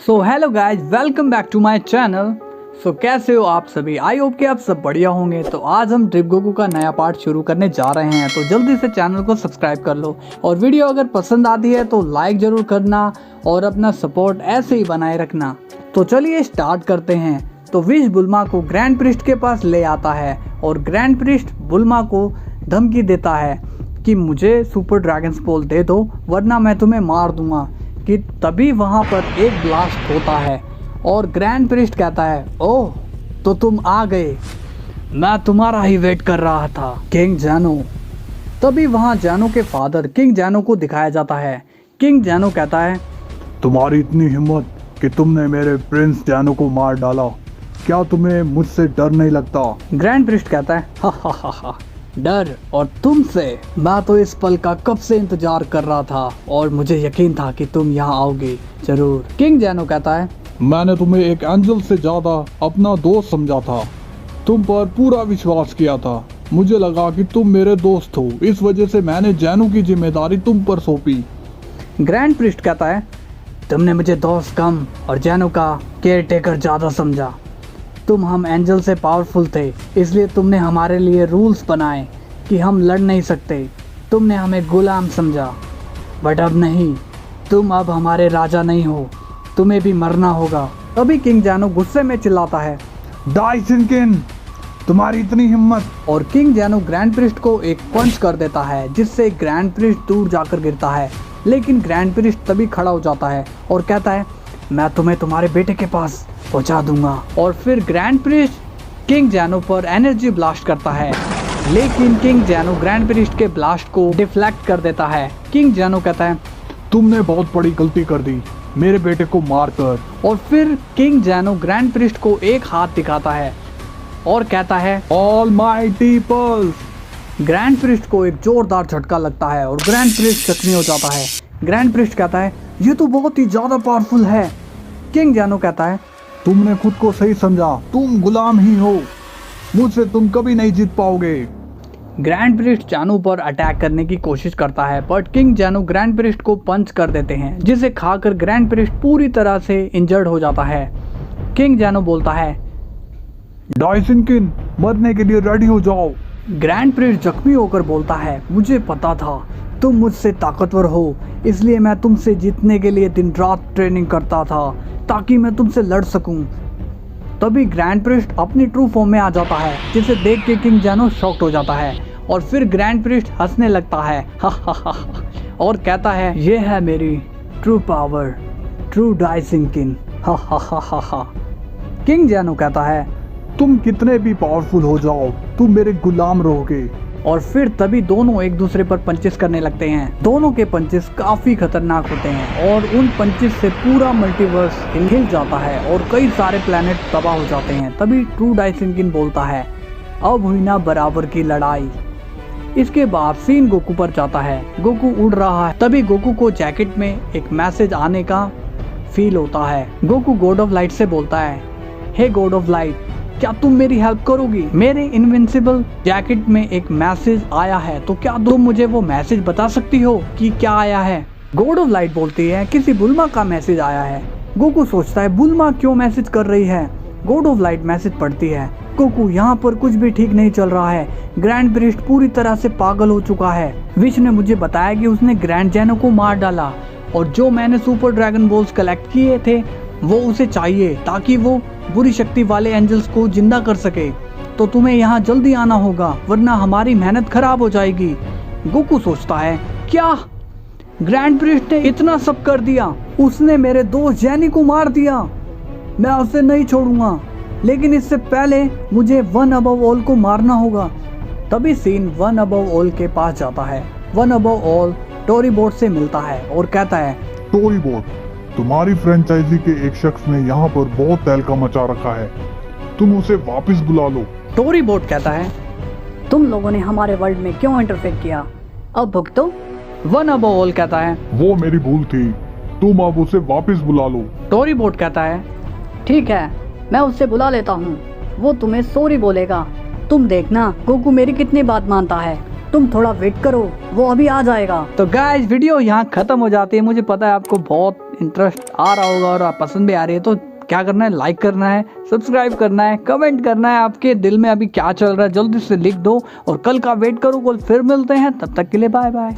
So hello guys, welcome back to my channel. So कैसे हो आप सभी? आई होप कि आप सब बढ़िया होंगे। तो आज हम ट्रिप गोकू का नया पार्ट शुरू करने जा रहे हैं, तो जल्दी से चैनल को सब्सक्राइब कर लो और वीडियो अगर पसंद आती है तो लाइक ज़रूर करना और अपना सपोर्ट ऐसे ही बनाए रखना। तो चलिए स्टार्ट करते हैं। तो विश बुल्मा को ग्रैंड प्रिस्ट के पास ले आता है और ग्रैंड प्रिस्ट बुल्मा को धमकी देता है कि मुझे सुपर ड्रैगन्स बॉल दे दो वरना मैं तुम्हें मार दूंगा। कि तभी वहाँ पर एक ब्लास्ट होता है और ग्रैंड प्रिस्ट कहता है, ओह तो तुम आ गए, मैं तुम्हारा ही वेट कर रहा था किंग जैनो। तभी वहाँ जैनो के फादर किंग जैनो को दिखाया जाता है। किंग जैनो कहता है, तुम्हारी इतनी हिम्मत कि तुमने मेरे प्रिंस जैनो को मार डाला, क्या तुम्हें मुझसे डर नहीं लगता? ग्रैंड प्रिस्ट कहता है, हा डर और तुमसे? मैं तो इस पल का कब से इंतजार कर रहा था और मुझे यकीन था कि तुम यहाँ आओगे जरूर। किंग जैनो कहता है, मैंने तुम्हें एक एंजल से ज्यादा अपना दोस्त समझा था, तुम पर पूरा विश्वास किया था, मुझे लगा कि तुम मेरे दोस्त हो, इस वजह से मैंने जैनो की जिम्मेदारी तुम पर सौंपी। ग्रैंड प्रिस्ट कहता है, तुमने मुझे दोस्त कम और जैनो का केयर टेकर ज्यादा समझा। हम एंजल से पावरफुल थे, इसलिए तुमने हमारे लिए रूल्स बनाए कि हम लड़ नहीं सकते। तुमने हमें गुलाम समझा, बट अब नहीं, तुम अब हमारे राजा नहीं हो, तुम्हें भी मरना होगा। तभी किंग जैनो गुस्से में चिल्लाता है, डाइसिनकिन, तुम्हारी इतनी हिम्मत! और किंग जैनो ग्रैंड प्रिस्ट को एक पंच कर देता है जिससे ग्रैंड प्रिस्ट दूर जाकर गिरता है। लेकिन ग्रैंड प्रिस्ट तभी खड़ा हो जाता है और कहता है, मैं तुम्हें तुम्हारे बेटे के पास पहुंचा दूंगा। और फिर ग्रैंड प्रिस्ट किंग जैनो पर एनर्जी ब्लास्ट करता है, लेकिन किंग जैनो ग्रैंड प्रिस्ट के ब्लास्ट को डिफ्लेक्ट कर देता है। किंग जैनो कहता है, तुमने बहुत बड़ी गलती कर दी मेरे बेटे को मारकर। और फिर किंग जैनो ग्रैंड प्रिस्ट को एक हाथ दिखाता है और कहता है, ऑलमाइटी पल्स। ग्रैंड प्रिस्ट को एक जोरदार झटका लगता है और ग्रैंड प्रिस्ट जख्मी हो जाता है। ग्रैंड प्रिस्ट कहता है, ये तो बहुत ही ज्यादा पावरफुल है। किंग जैनो कहता है, तुमने खुद को सही समझा, तुम गुलाम ही हो, मुझसे तुम कभी नहीं जीत पाओगे। ग्रैंड प्रिस्ट जैनो पर अटैक करने की कोशिश करता है, बट किंग जैनो ग्रैंड प्रिस्ट को पंच कर देते हैं, जिसे खाकर ग्रैंड प्रिस्ट पूरी तरह से इंजर्ड हो जाता है। किंग जैनो बोलता है, डाइसिनकिन, मरने के लिए रेडी हो जाओ। ग्रैंड प्रिस्ट जख्मी होकर बोलता है, मुझे पता था तुम मुझसे ताकतवर हो, इसलिए मैं तुमसे जीतने के लिए दिन रात ट्रेनिंग करता था ताकि मैं तुमसे लड़ सकूं। तभी ग्रैंड प्रिस्ट अपनी ट्रू फॉर्म में आ जाता है, जिसे देख के किंग जैनो शॉक्ड हो जाता है और फिर ग्रैंड प्रिस्ट हंसने लगता है और कहता है, ये है मेरी ट्रू पावर, ट्रू डाइसिनकिन। किंग जैनो कहता है, तुम कितने भी पावरफुल हो जाओ, तुम मेरे गुलाम रहोगे। और फिर तभी दोनों एक दूसरे पर पंचेस करने लगते हैं। दोनों के पंचेस काफी खतरनाक होते हैं और उन पंचेस से पूरा मल्टीवर्स हिल जाता है और कई सारे प्लैनेट तबाह हो जाते हैं। तभी ट्रू डाइसिनकिन बोलता है, अब हुई ना बराबर की लड़ाई। इसके बाद सीन गोकू पर जाता है। गोकू उड़ रहा है, तभी गोकू को जैकेट में एक मैसेज आने का फील होता है। गोकू गॉड ऑफ लाइट से बोलता है, हे गॉड ऑफ लाइट, क्या तुम मेरी हेल्प करोगी? मेरे इनविंसिबल जैकेट में एक मैसेज आया है, तो क्या तुम मुझे वो मैसेज बता सकती हो कि क्या आया है? गॉड ऑफ लाइट बोलती है, किसी बुल्मा का मैसेज आया है। गोकू सोचता है, बुल्मा क्यों मैसेज कर रही है? गॉड ऑफ लाइट मैसेज पढ़ती है, गोकू यहाँ पर कुछ भी ठीक नहीं चल रहा है, ग्रैंड प्रिस्ट पूरी तरह से पागल हो चुका है। विश ने मुझे बताया कि उसने ग्रैंड जैनो को मार डाला और जो मैंने सुपर ड्रैगन बॉल्स कलेक्ट किए थे वो उसे चाहिए ताकि वो बुरी शक्ति वाले एंजल्स को जिंदा कर सके। तो तुम्हें यहाँ जल्दी आना होगा वरना हमारी मेहनत खराब हो जाएगी। गोकू सोचता है, क्या ग्रैंड प्रिस्ट ने इतना सब कर दिया? उसने मेरे दोस्त जैनी को मार दिया, मैं उसे नहीं छोड़ूंगा, लेकिन इससे पहले मुझे वन अबव ऑल को मारना होगा। तभी सीन वन अबव ऑल के पास जाता है। वन अबव ऑल टोरी बोट से मिलता है और कहता है, टोरी बोट, तुम्हारी फ्रेंचाइजी के एक शख्स ने यहाँ पर बहुत तहलका मचा रखा है, तुम उसे वापस बुला लो। टोरी बोट कहता है, तुम लोगों ने हमारे वर्ल्ड में क्यों इंटरफेयर किया, अब भुगतो। वन अबव ऑल कहता है, वो मेरी भूल थी, तुम अब उसे वापस बुला लो। टोरी बोट कहता है, ठीक है, मैं उससे बुला लेता हूँ, वो तुम्हें सॉरी बोलेगा, तुम देखना गोकू मेरी कितनी बात मानता है। तुम थोड़ा वेट करो, वो अभी आ जाएगा। तो गाइस वीडियो यहाँ खत्म हो जाती है। मुझे पता है आपको बहुत इंटरेस्ट आ रहा होगा और आप पसंद भी आ रही है तो क्या करना है, लाइक करना है, सब्सक्राइब करना है, कमेंट करना है। आपके दिल में अभी क्या चल रहा है जल्दी से लिख दो और कल का वेट करो। कल फिर मिलते हैं, तब तक के लिए बाय बाय।